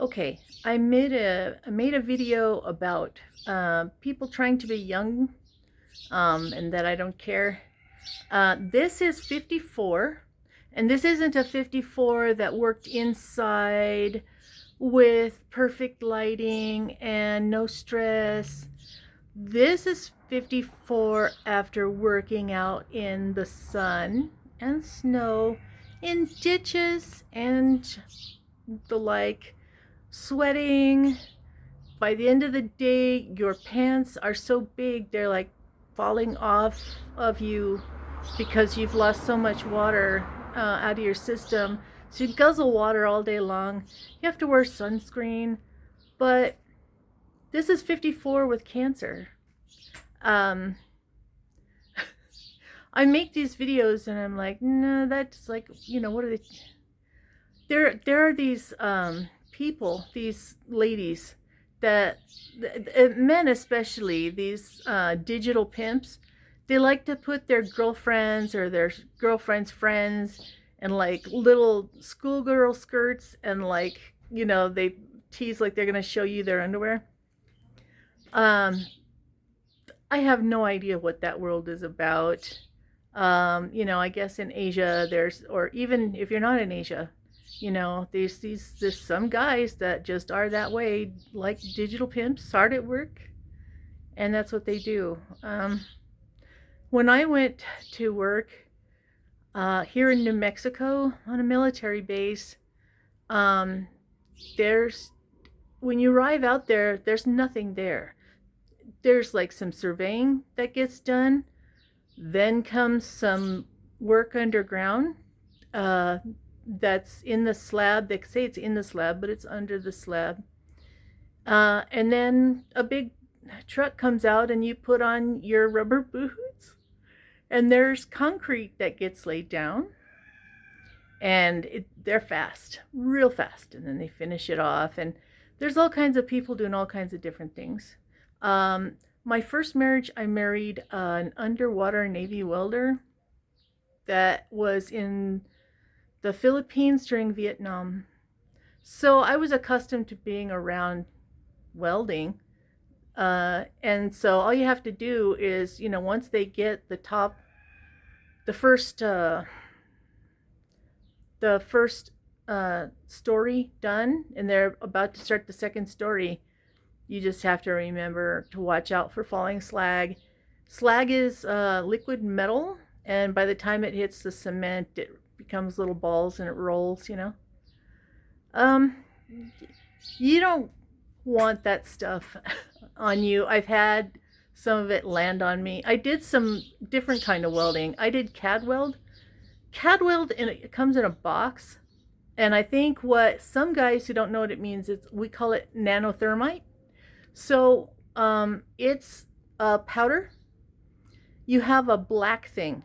Okay, I made a video about people trying to be young, and that I don't care. This is 54, and this isn't a 54 that worked inside with perfect lighting and no stress. This is 54 after working out in the sun and snow, in ditches and the like, sweating. By the end of the day, your pants are so big they're like falling off of you because you've lost so much water out of your system. So you guzzle water all day long. You have to wear sunscreen, but this is 54 with cancer. Um, I make these videos and I'm like, no, that's like, what are they? There are these people, these ladies that, men especially, these digital pimps. They like to put their girlfriends or their girlfriends' friends in like little schoolgirl skirts, and like, they tease like they're gonna show you their underwear. Um, I have no idea what that world is about. I guess in Asia there's, or even if you're not in Asia, there's some guys that just are that way, like digital pimps, hard at work, and that's what they do. When I went to work here in New Mexico on a military base, um, there's when you arrive out there, there's nothing there. There's like some surveying that gets done. Then comes some work underground, uh, that's in the slab. They say it's in the slab, but it's under the slab. And then a big truck comes out, and you put on your rubber boots, and there's concrete that gets laid down, and they're fast, real fast, and then they finish it off. And there's all kinds of people doing all kinds of different things. My first marriage, I married an underwater Navy welder that was in the Philippines during Vietnam. So I was accustomed to being around welding. And so all you have to do is, once they get the first, story done, and they're about to start the second story, you just have to remember to watch out for falling slag. Slag is liquid metal, and by the time it hits the cement, it becomes little balls and it rolls. Um, you don't want that stuff on you. I've had some of it land on me. I did some different kind of welding. I did CAD weld. CAD weld, and it comes in a box. And I think what some guys who don't know what it means is, we call it nanothermite. So it's a powder. You have a black thing,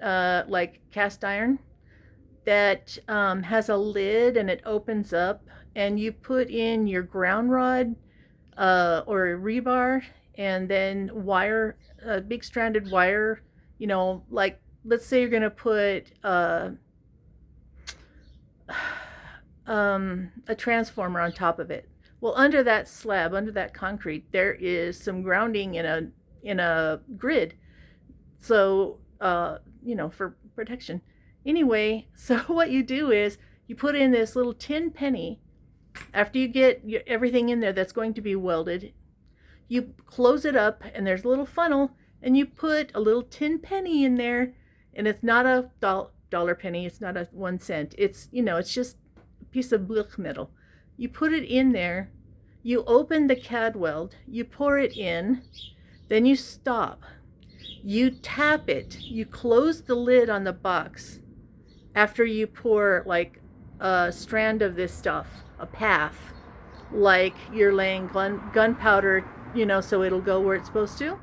like cast iron, that has a lid, and it opens up, and you put in your ground rod, or a rebar, and then wire, a big stranded wire, like, let's say you're going to put a transformer on top of it. Well, under that slab, under that concrete, there is some grounding in a grid. So, for protection. Anyway, so what you do is you put in this little tin penny. After you get everything in there that's going to be welded, you close it up, and there's a little funnel, and you put a little tin penny in there, and it's not a dollar penny. It's not a 1 cent. It's just a piece of blech metal. You put it in there. You open the CAD weld. You pour it in. Then you stop. You tap it. You close the lid on the box after you pour like a strand of this stuff, a path, like you're laying gunpowder, so it'll go where it's supposed to.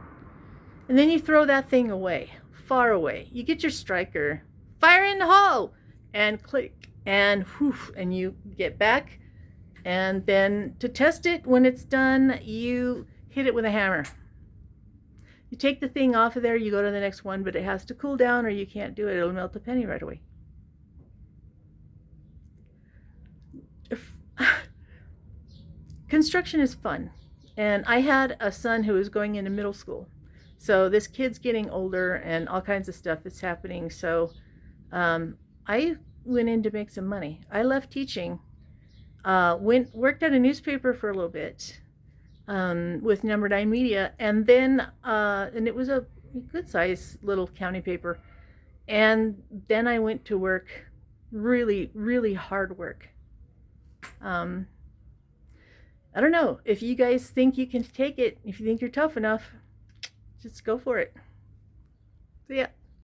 And then you throw that thing away, far away. You get your striker, fire in the hole, and click, and whoof, and you get back. And then to test it when it's done, you hit it with a hammer. You take the thing off of there, you go to the next one, but it has to cool down or you can't do it. It'll melt the penny right away. construction is fun. And I had a son who was going into middle school. So this kid's getting older and all kinds of stuff is happening. So I went in to make some money. I left teaching, worked at a newspaper for a little bit, with Number 9 Media, and then and it was a good size little county paper. And then I went to work, really, really hard work. Um, I don't know if you guys think you can take it. If you think you're tough enough, just go for it. So yeah.